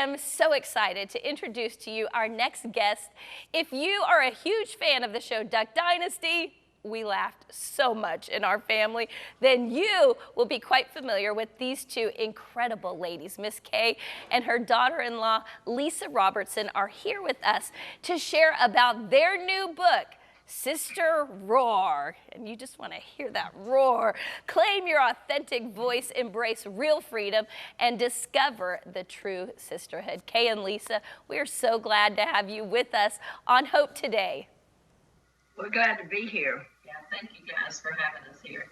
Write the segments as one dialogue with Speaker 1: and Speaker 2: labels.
Speaker 1: am so excited to introduce to you our next guest. If you are a huge fan of the show Duck Dynasty, we laughed so much in our family, then you will be quite familiar with these two incredible ladies. Miss Kay and her daughter-in-law, Lisa Robertson, are here with us to share about their new book, Sister Roar. And you just want to hear that roar. Claim your authentic voice, embrace real freedom, and discover the true sisterhood. Kay and Lisa, we are so glad to have you with us on Hope Today.
Speaker 2: We're glad to be here. Yeah, thank you guys for having us here.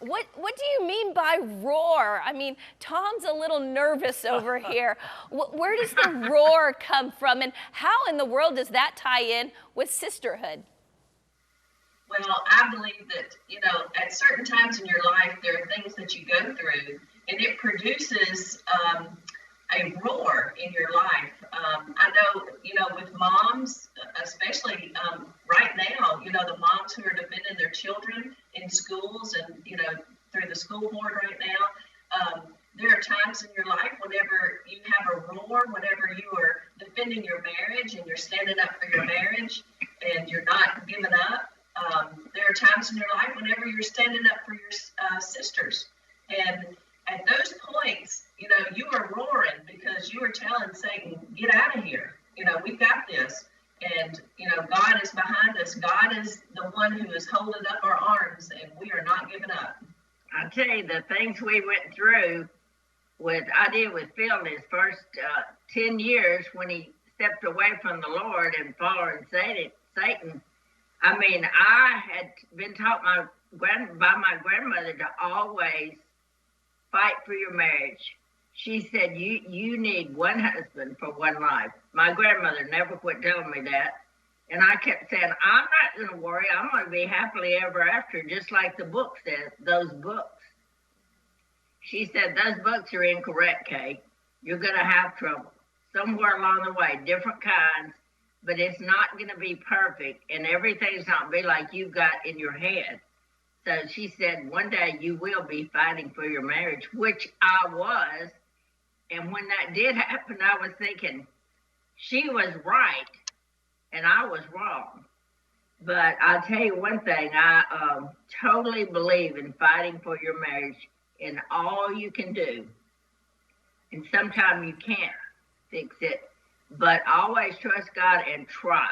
Speaker 1: What do you mean by roar? I mean, Tom's a little nervous over here. Where does the roar come from, and how in the world does that tie in with sisterhood?
Speaker 2: Well, I believe that, at certain times in your life, there are things that you go through, and it produces a roar in your life. I know, with moms, especially right now, the moms who are defending their children in schools and, through the school board right now, there are times in your life whenever you have a roar, whenever you are defending your marriage and you're standing up for your marriage and you're not giving up. There are times in your life whenever you're standing up for your sisters. And at those points, you are roaring because you are telling Satan, get out of here. We've got this. And, God is behind us. God is the one who is holding up our arms, and we are not giving up.
Speaker 3: I'll tell you, the things we went through I did with Phil in his first 10 years when he stepped away from the Lord and following Satan. I mean, I had been taught by my grandmother to always fight for your marriage. She said, you need one husband for one life. My grandmother never quit telling me that. And I kept saying, I'm not going to worry. I'm going to be happily ever after, just like the book says, those books. She said, those books are incorrect, Kay. You're going to have trouble somewhere along the way, different kinds, but it's not going to be perfect, and everything's not going to be like you've got in your head. So she said, one day you will be fighting for your marriage, which I was. And when that did happen, I was thinking, she was right, and I was wrong. But I'll tell you one thing, I totally believe in fighting for your marriage in all you can do. And sometimes you can't fix it, but always trust God and try.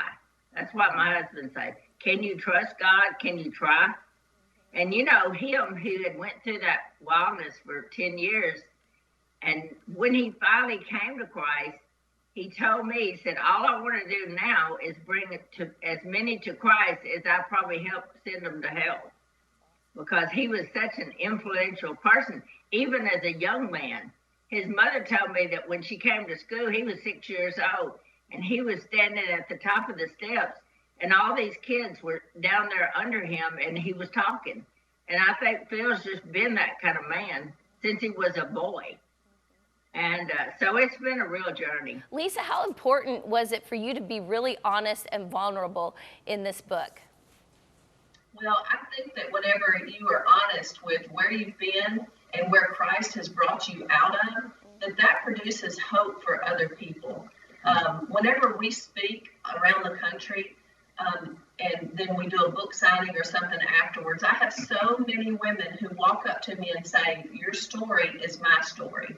Speaker 3: That's what my husband said. Can you trust God? Can you try? And him who had went through that wilderness for 10 years, and when he finally came to Christ, he told me, he said, all I want to do now is bring it to as many to Christ as I probably helped send them to hell. Because he was such an influential person, even as a young man. His mother told me that when she came to school, he was 6 years old, and he was standing at the top of the steps, and all these kids were down there under him, and he was talking. And I think Phil's just been that kind of man since he was a boy. And so it's been a real journey.
Speaker 1: Lisa, how important was it for you to be really honest and vulnerable in this book?
Speaker 2: Well, I think that whenever you are honest with where you've been and where Christ has brought you out of, that produces hope for other people. Whenever we speak around the country, and then we do a book signing or something afterwards, I have so many women who walk up to me and say, your story is my story.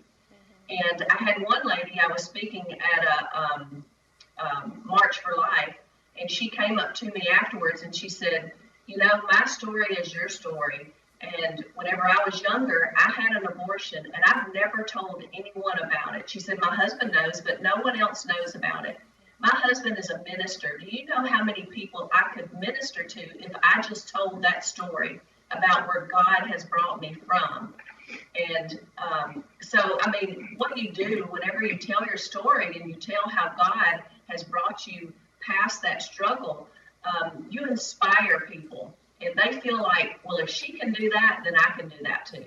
Speaker 2: And I had one lady, I was speaking at a March for Life, and she came up to me afterwards and she said, my story is your story. And whenever I was younger, I had an abortion, and I've never told anyone about it. She said, my husband knows, but no one else knows about it. My husband is a minister. Do you know how many people I could minister to if I just told that story about where God has brought me from? And so, what you do whenever you tell your story and you tell how God has brought you past that struggle, you inspire people. And they feel like, well, if she can do that, then I can do that too.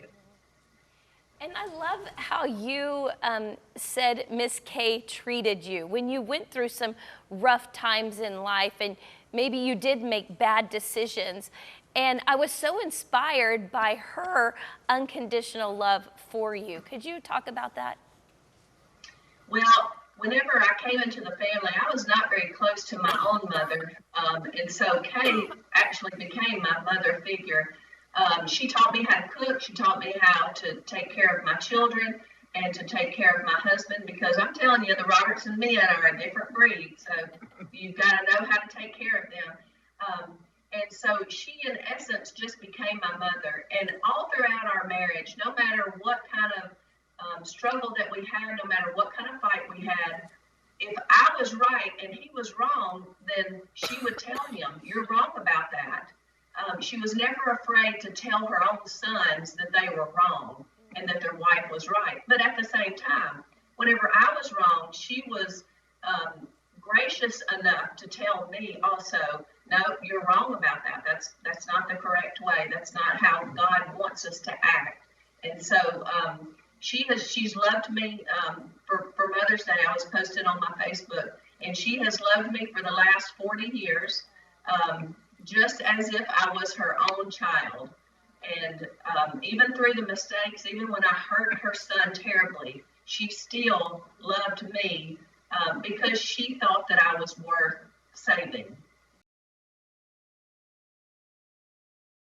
Speaker 1: And I love how you said Miss Kay treated you when you went through some rough times in life and maybe you did make bad decisions. And I was so inspired by her unconditional love for you. Could you talk about that?
Speaker 2: Well, whenever I came into the family, I was not very close to my own mother. And so Kay actually became my mother figure. She taught me how to cook. She taught me how to take care of my children and to take care of my husband, because I'm telling you, the Robertson men are a different breed. So you've got to know how to take care of them. And so she, in essence, just became my mother. And all throughout our marriage, no matter what kind of struggle that we had, no matter what kind of fight we had, if I was right and he was wrong, then she would tell him, "You're wrong about that." She was never afraid to tell her own sons that they were wrong and that their wife was right. But at the same time, whenever I was wrong, she was gracious enough to tell me also, "No, you're wrong about that. That's not the correct way. That's not how God wants us to act." And so she's loved me for Mother's Day. I was posted on my Facebook, and she has loved me for the last 40 years, just as if I was her own child. And even through the mistakes, even when I hurt her son terribly, she still loved me because she thought that I was worth saving.